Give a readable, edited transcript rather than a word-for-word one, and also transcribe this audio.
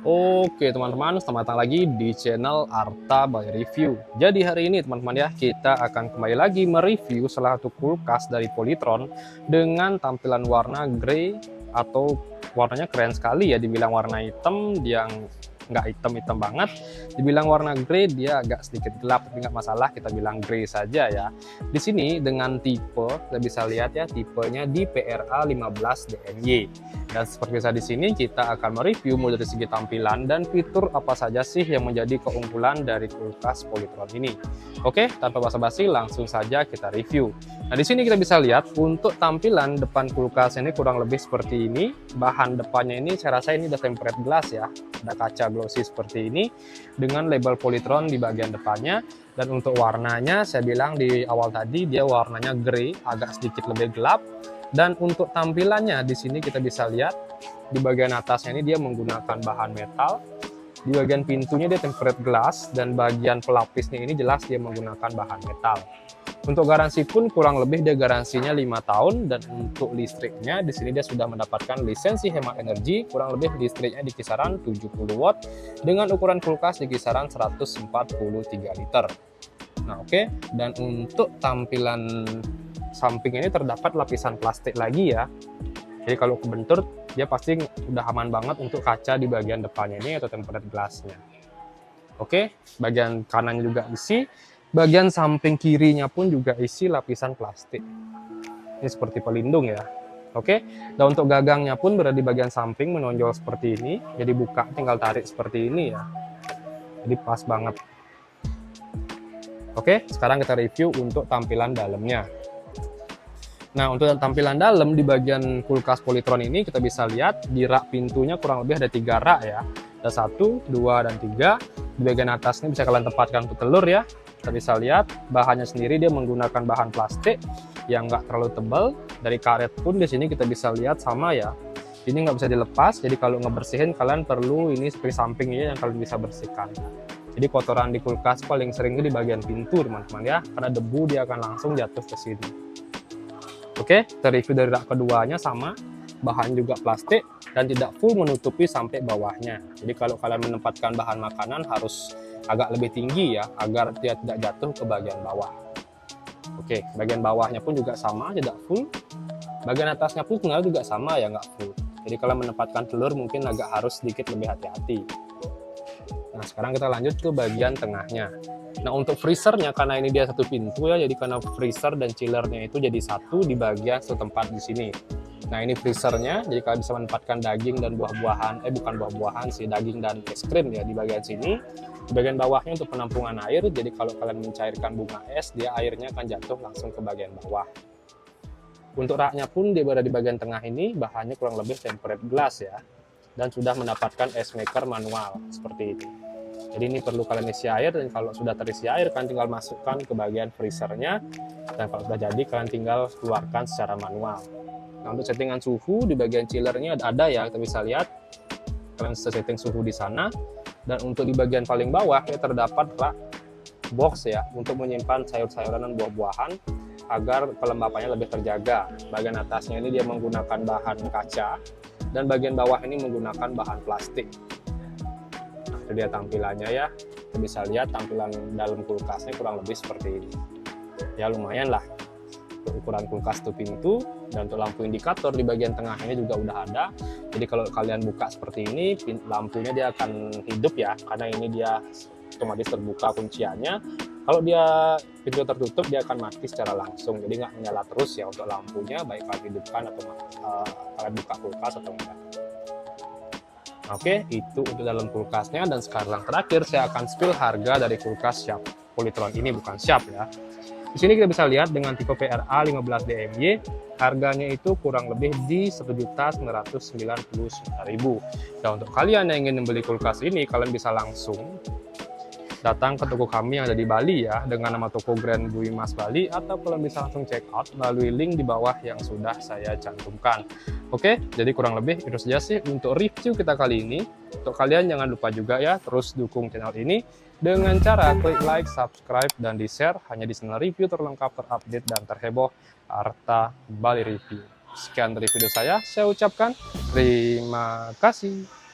Oke teman-teman, selamat datang lagi di channel Arta by Review. Jadi hari ini teman-teman ya, kita akan kembali lagi mereview salah satu kulkas dari Polytron dengan tampilan warna grey atau warnanya keren sekali ya. Dibilang warna hitam, dia nggak hitam-hitam banget. Dibilang warna grey, dia agak sedikit gelap, tapi nggak masalah, kita bilang grey saja ya. Di sini dengan tipe, kita bisa lihat ya, tipenya di PRA 15 DMY. Dan seperti biasa di sini kita akan mereview mulai dari segi tampilan dan fitur apa saja sih yang menjadi keunggulan dari kulkas Polytron ini. Oke, tanpa basa-basi langsung saja kita review. Nah, di sini kita bisa lihat untuk tampilan depan kulkas ini kurang lebih seperti ini. Bahan depannya ini saya rasa ini udah tempered glass ya. Ada kaca glossy seperti ini dengan label Polytron di bagian depannya. Dan untuk warnanya saya bilang di awal tadi dia warnanya grey, agak sedikit lebih gelap. Dan untuk tampilannya di sini kita bisa lihat di bagian atasnya ini dia menggunakan bahan metal. Di bagian pintunya dia tempered glass dan bagian pelapisnya ini jelas dia menggunakan bahan metal. Untuk garansi pun kurang lebih dia garansinya 5 tahun dan untuk listriknya di sini dia sudah mendapatkan lisensi hemat energi, kurang lebih listriknya di kisaran 70 watt dengan ukuran kulkas di kisaran 143 liter. Nah, oke. Dan untuk tampilan samping ini terdapat lapisan plastik lagi ya. Jadi kalau kebentur dia pasti udah aman banget untuk kaca di bagian depannya ini atau tempered glassnya. Oke, bagian kanannya juga isi, bagian samping kirinya pun juga isi lapisan plastik. Ini seperti pelindung ya. Oke, dan untuk gagangnya pun berada di bagian samping menonjol seperti ini. Jadi buka tinggal tarik seperti ini ya. Jadi pas banget. Oke, sekarang kita review untuk tampilan dalamnya. Nah, untuk tampilan dalam di bagian kulkas Polytron ini kita bisa lihat di rak pintunya kurang lebih ada 3 rak ya. Ada 1, 2, dan 3. Di bagian atas ini bisa kalian tempatkan untuk telur ya. Kita bisa lihat bahannya sendiri dia menggunakan bahan plastik yang nggak terlalu tebal. Dari karet pun di sini kita bisa lihat sama ya. Ini nggak bisa dilepas, jadi kalau ngebersihin kalian perlu ini seperti sampingnya yang kalian bisa bersihkan. Jadi kotoran di kulkas paling sering di bagian pintu teman-teman ya, karena debu dia akan langsung jatuh ke sini. Oke, kita review dari rak keduanya sama, bahan juga plastik dan tidak full menutupi sampai bawahnya. Jadi kalau kalian menempatkan bahan makanan harus agak lebih tinggi ya, agar dia tidak jatuh ke bagian bawah. Oke, bagian bawahnya pun juga sama, tidak full. Bagian atasnya pun sebenarnya juga sama ya, nggak full. Jadi kalau menempatkan telur mungkin agak harus sedikit lebih hati-hati. Nah, sekarang kita lanjut ke bagian tengahnya. Nah, untuk freezernya karena ini dia satu pintu ya, jadi karena freezer dan chillernya itu jadi satu di bagian satu tempat di sini. Nah, ini freezernya, jadi kalian bisa menempatkan daging dan buah-buahan, bukan buah-buahan sih, daging dan es krim ya di bagian sini. Di bagian bawahnya untuk penampungan air, jadi kalau kalian mencairkan bunga es, dia airnya akan jatuh langsung ke bagian bawah. Untuk raknya pun dia berada di bagian tengah ini, bahannya kurang lebih tempered glass ya, dan sudah mendapatkan ice maker manual seperti ini. Jadi ini perlu kalian isi air, dan kalau sudah terisi air kalian tinggal masukkan ke bagian freezernya, dan kalau sudah jadi kalian tinggal keluarkan secara manual. Nah, untuk settingan suhu di bagian chillernya ada ya, kita bisa lihat kalian bisa setting suhu di sana. Dan untuk di bagian paling bawah ya terdapat rak box ya untuk menyimpan sayur-sayuran dan buah-buahan agar kelembapannya lebih terjaga. Bagian atasnya ini dia menggunakan bahan kaca dan bagian bawah ini menggunakan bahan plastik. Itu dia tampilannya ya, kita bisa lihat tampilan dalam kulkasnya kurang lebih seperti ini ya. Lumayan lah untuk ukuran kulkas itu pintu. Dan untuk lampu indikator di bagian tengah ini juga udah ada, jadi kalau kalian buka seperti ini lampunya dia akan hidup ya, karena ini dia otomatis terbuka kunciannya. Kalau dia pintu tertutup dia akan mati secara langsung, jadi nggak menyala terus ya untuk lampunya, baik kalian hidupkan atau kalian buka kulkas atau enggak. Oke, itu untuk dalam kulkasnya. Dan sekarang terakhir saya akan spill harga dari kulkas Sharp Polytron ini, bukan Sharp ya. Di sini kita bisa lihat dengan tipe PRA 15 DMY, harganya itu kurang lebih di 1.999.000. Dan untuk kalian yang ingin membeli kulkas ini, kalian bisa langsung datang ke toko kami yang ada di Bali ya, dengan nama toko Grand Bui Mas Bali, atau kalian bisa langsung check out melalui link di bawah yang sudah saya cantumkan. Oke, jadi kurang lebih itu saja sih untuk review kita kali ini. Untuk kalian jangan lupa juga ya terus dukung channel ini dengan cara klik like, subscribe, dan di-share hanya di channel review terlengkap, terupdate, dan terheboh Arta Bali Review. Sekian dari video saya ucapkan terima kasih.